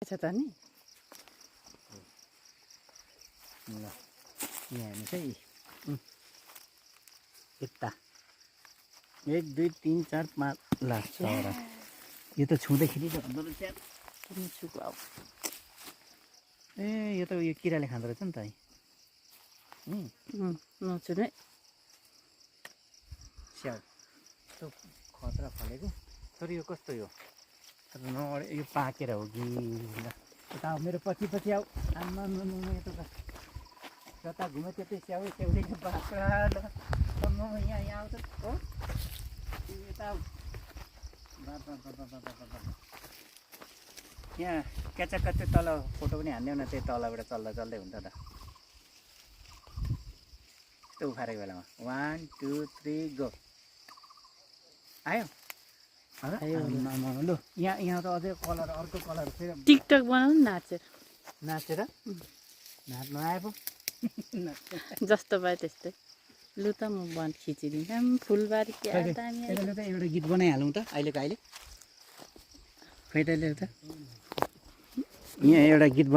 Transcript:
छ त नि ल यहाँ हेर्नुहोस् है यता 1 2 3 4 5 ल 6 यो त छुँदैखेरि झर्दो रहेछ किन छुको अब ए यो त यो किराले खाँदो रहेछ नि त है नछुने स्याउ यस्तो खतरा फलेको तर यो कस्तो यो यो पाकेर हो कि ल यता आऊ मेरो पछि पछि आऊ आमा यता त जता घुम्यो त्यतै स्याउले बाख्रा ल यहाँ आउँछ हो यता आऊ यहाँ क्याचा कच्चा तल फोटो पनि हान्देऊ न त्यही तलबाट चल्दा चल्दै हुन्छ त यस्तो उखारेको बेलामा 1 2 3 गो आयो लु यहाँ त अझै कलर अर्को कलर फेरि टिकटक बनाउनु नाचेर नाचेर नाच्नु आए पो जस्तो भयो त्यस्तै लु त म खिचिदिन्छु फुलबारी क्या दामी त्यसले त एउटा गीत बनाइहालौँ त अहिले खै त यहाँ एउटा गीत